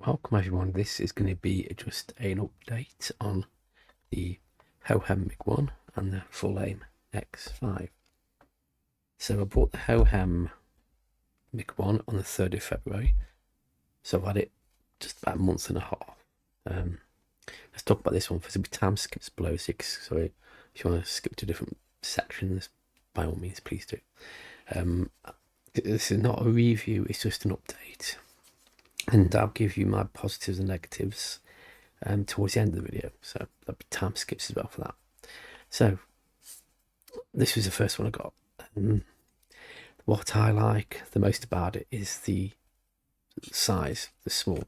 Welcome everyone, this is going to be just an update on the Hohem Mic 1 and the Fulaim X5. So I bought the Hohem Mic 1 on the 3rd of February, so I've had it just about a month and a half. Let's talk about this one for some time skips below 6, so if you want to skip to different sections, by all means please do. This is not a review, it's just an update. And I'll give you my positives and negatives towards the end of the video. So there'll be time skips as well for that. So this was the first one I got. What I like the most about it is the size, the small.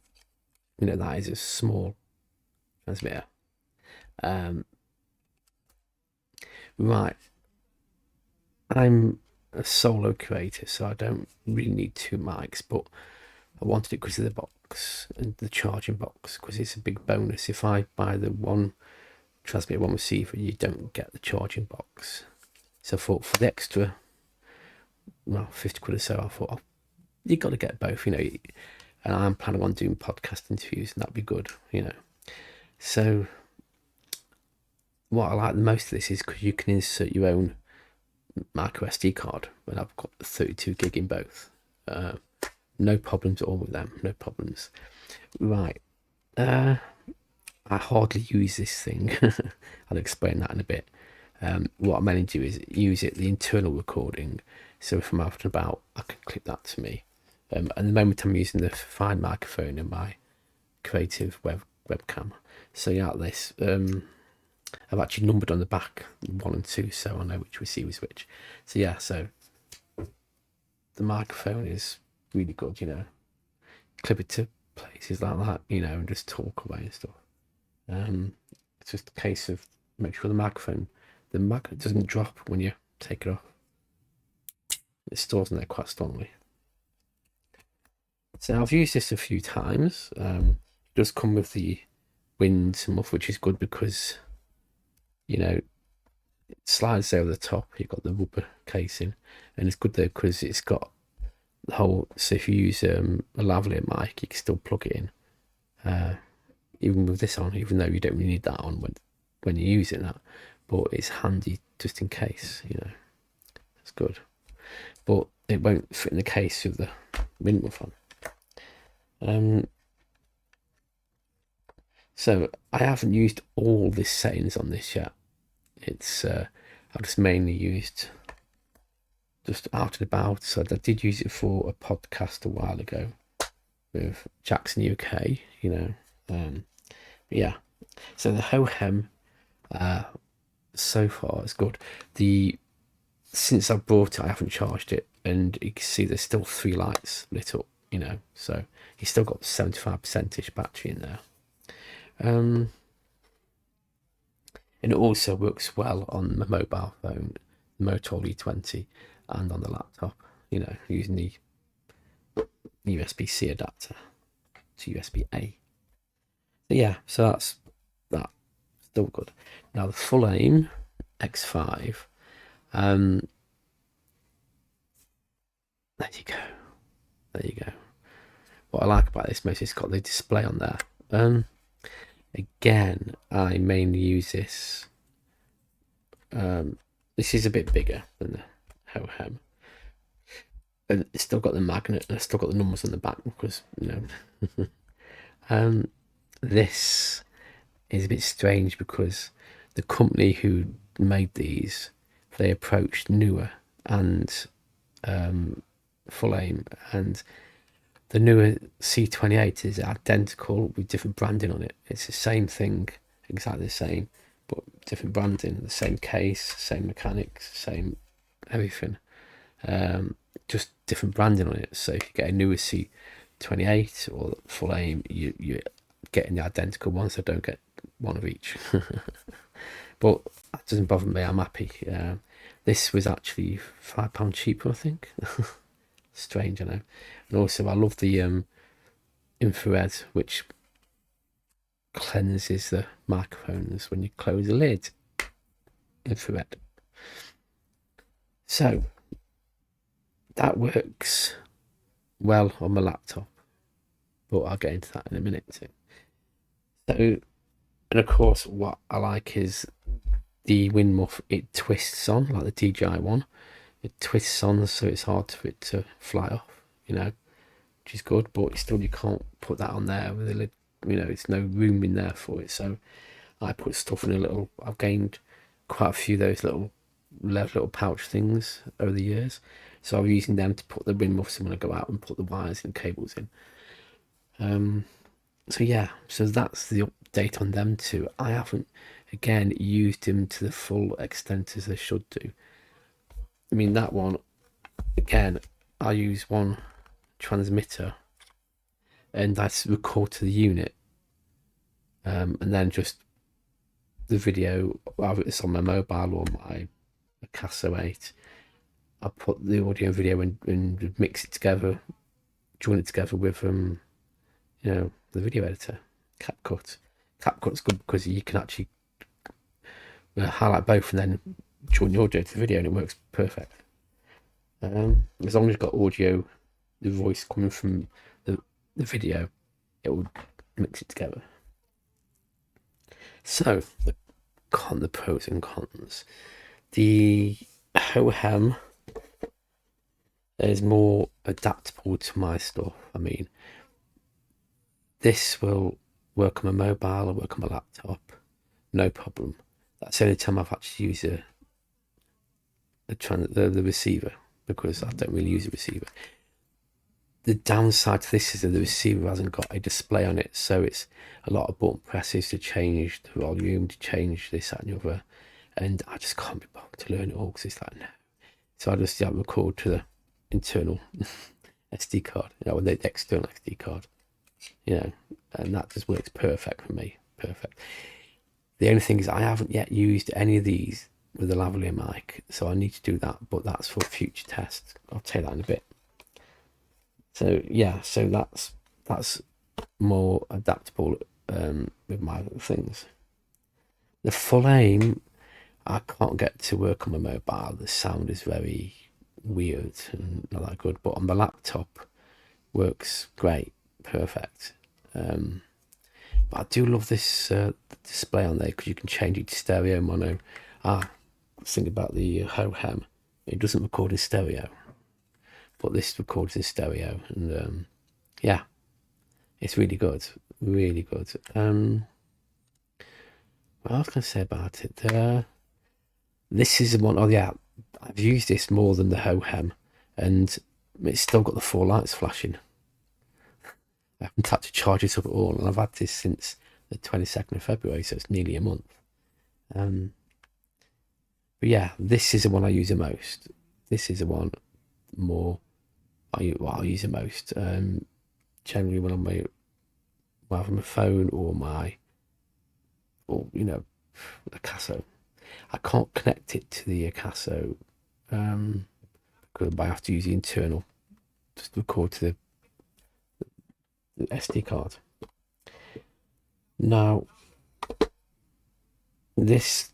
You know, that is a small transmitter. Right. I'm a solo creator, so I don't really need two mics, but I wanted it because of the box and the charging box, because it's a big bonus. If I buy the one transmitter, one receiver, you don't get the charging box. So for the extra, well, 50 quid or so, I thought, you got to get both, you know. And I'm planning on doing podcast interviews, and that'd be good, you know. So what I like the most of this is because you can insert your own micro SD card, and I've got 32 gig in both. No problems at all with them, no problems. Right, I hardly use this thing. I'll explain that in a bit. What I'm mainly do is use the internal recording, so if I'm out and about, I can clip that to me. And the moment I'm using the fine microphone in my creative webcam. So yeah, this I've actually numbered on the back 1 and 2, so I know which receiver is which. So yeah, so the microphone is really good, you know. Clip it to places like that, you know, and just talk away and stuff. It's just a case of make sure the magnet doesn't drop when you take it off. It stores in there quite strongly. So I've used this a few times. It does come with the wind muff, which is good because, you know, it slides over the top. You've got the rubber casing, and it's good though because it's got the whole. So if you use a lavalier mic, you can still plug it in, even with this on. Even though you don't really need that on when you're using that, but it's handy just in case. You know, it's good. But it won't fit in the case with the wind muff on. So I haven't used all the settings on this yet. It's I've just mainly used just out and about. So I did use it for a podcast a while ago with Jackson UK, you know. Yeah. So the Hohem so far is good. Since I bought it, I haven't charged it, and you can see there's still 3 lights lit up, you know. So you still got 75%ish battery in there. And it also works well on the mobile phone, the Motorola E20, and on the laptop, you know, using the USB-C adapter to USB-A. So yeah, so that's that. Still good. Now the Fulaim X5, there you go. There you go. What I like about this most is it's got the display on there. Again, I mainly use this. This is a bit bigger than the Hohem, and it's still got the magnet, and it's still got the numbers on the back because, you know. This is a bit strange because the company who made these, they approached Newer and Fulaim, and the newer C28 is identical with different branding on it. It's the same thing, exactly the same, but different branding, the same case, same mechanics, same everything. Just different branding on it. So if you get a newer C28 or Fulaim, you're getting the identical ones, so don't get one of each. But that doesn't bother me, I'm happy. This was actually £5 cheaper, I think. Strange, I know. And also I love the infrared, which cleanses the microphones when you close the lid. Infrared. So that works well on my laptop. but I'll get into that in a minute too. So, and of course, what I like is the wind muff. It twists on like the DJI one. It twists on, so it's hard for it to fly off, which is good. But still, you can't put that on there with a lid. It's no room in there for it. So I put stuff in a little. I've gained quite a few of those little pouch things over the years. So I'm using them to put the wind muffs in when I go out and put the wires and cables in. So yeah, so that's the update on them two. I haven't, again, used them to the full extent as I should do. I mean, that one, again, I use one transmitter and I record to the unit, and then just the video, whether it's on my mobile or my Casso 8, I put the audio and video and mix it together, join it together with the video editor, CapCut. CapCut's good because you can actually highlight both and then join the audio to the video, and it works perfect. As long as you've got audio, the voice coming from the video, it will mix it together. So the pros and cons. The Hohem is more adaptable to my stuff. I mean, this will work on my mobile or work on my laptop, no problem. That's the only time I've actually used the receiver, because I don't really use a receiver. The downside to this is that the receiver hasn't got a display on it, so it's a lot of button presses to change the volume, to change this, that, and the other, and I just can't be bothered to learn it all because it's like, no. So I just record to the internal SD card, the external SD card, and that just works perfect for me. Perfect. The only thing is I haven't yet used any of these with the lavalier mic, so I need to do that, but that's for future tests. I'll tell you that in a bit. So yeah, so that's more adaptable with my things. The Fulaim, I can't get to work on my mobile. The sound is very weird and not that good, but on my laptop works great, perfect. But I do love this display on there because you can change it to stereo, mono. Think about the Hohem. It doesn't record in stereo, but this records in stereo, and yeah, it's really good, really good. What else can I say about it? This is the one. Oh yeah, I've used this more than the Hohem, and it's still got the 4 lights flashing. I haven't had to charge it up at all, and I've had this since the 22nd of February, so it's nearly a month. But yeah, this is the one I use the most. This is the one more I use the most. Generally when I'm either my phone or the Casso. I can't connect it to the Casso because I have to use the internal, just record to the SD card. Now, this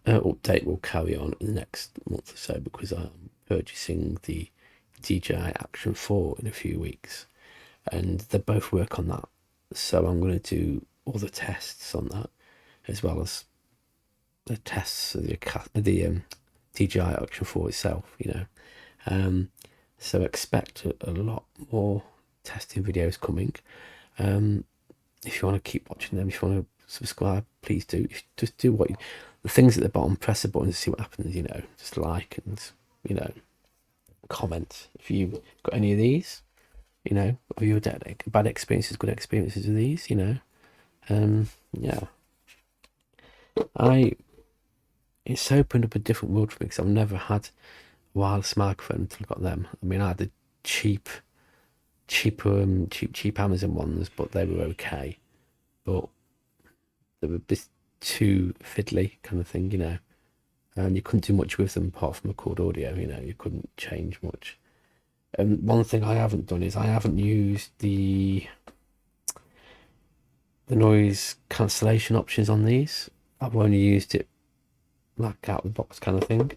update will carry on in the next month or so because I'm purchasing the DJI Action 4 in a few weeks, and they both work on that. So I'm going to do all the tests on that, as well as the tests of the DJI Action 4 itself. So expect a lot more testing videos coming. If you want to keep watching them, if you want to subscribe, please do. Just do the things at the bottom. Press the button to see what happens. Just like and comment if you've got any of these. Or your bad experiences, good experiences with these. Yeah. It's opened up a different world for me because I've never had a wireless microphone until I got them. I mean, I had the cheap Amazon ones, but they were okay. But they were a bit too fiddly kind of thing, and you couldn't do much with them apart from record audio. You couldn't change much. And one thing I haven't done is I haven't used the noise cancellation options on these. I've only used it like out of the box kind of thing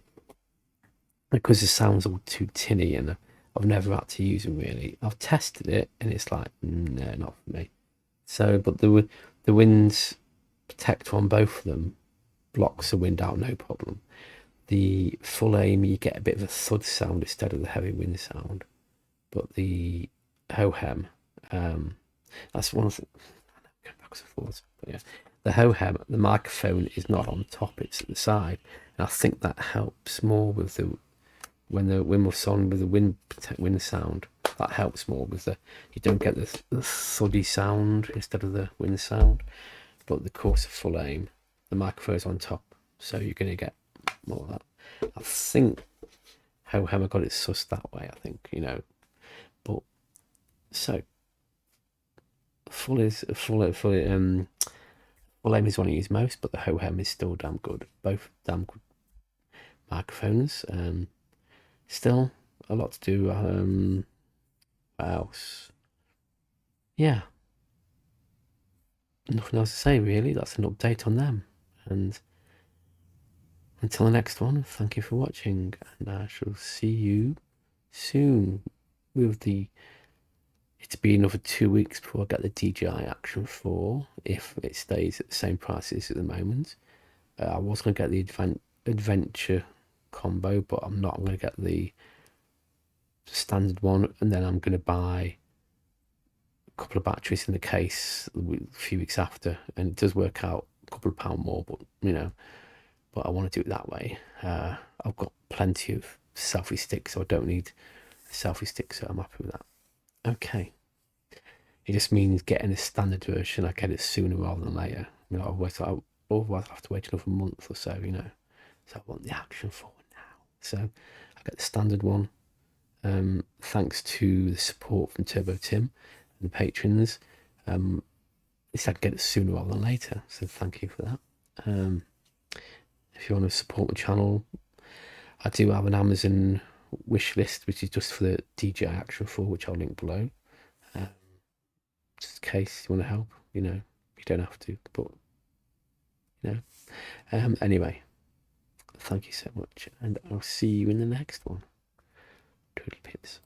because the sound's all too tinny, and I I've never had to use them really. I've tested it and it's like, no, not for me. So, but the wind protector on both of them blocks the wind out, no problem. The Fulaim, you get a bit of a thud sound instead of the heavy wind sound. But the Hohem, that's one of the, going backwards and forwards, but yeah, the Hohem, the microphone is not on top, it's at the side, and I think that helps more with the when the wind was on with the wind sound. That helps more with the, you don't get the thuddy sound instead of the wind sound. But the course of Fulaim, the microphone's on top, so you're going to get more of that. I think Hohem got it sussed that way, I think, you know. But so Fulaim is one I use most, but the Hohem is still damn good. Both damn good microphones. Still a lot to do. What else? Yeah, nothing else to say really. That's an update on them. And until the next one, thank you for watching, and I shall see you soon with the. It's been another 2 weeks before I get the DJI Action 4, if it stays at the same price as at the moment. I was going to get the adventure combo, but I'm not. I'm going to get the standard one, and then I'm going to buy a couple of batteries in the case a few weeks after, and it does work out a couple of pound more, but you know, but I want to do it that way. I've got plenty of selfie sticks, so I don't need a selfie stick, so I'm happy with that. Okay, it just means getting a standard version. I get it sooner rather than later. You know, otherwise I have to wait another month or so, you know. So I want the Action 4 now. So I get the standard one. Thanks to the support from Turbo Tim and the patrons. At least I can get it sooner rather than later. So thank you for that. If you want to support the channel, I do have an Amazon wish list, which is just for the DJI Action 4, which I'll link below. Just in case you want to help, you know, you don't have to, but you know. Anyway, thank you so much, and I'll see you in the next one. Toodle pips.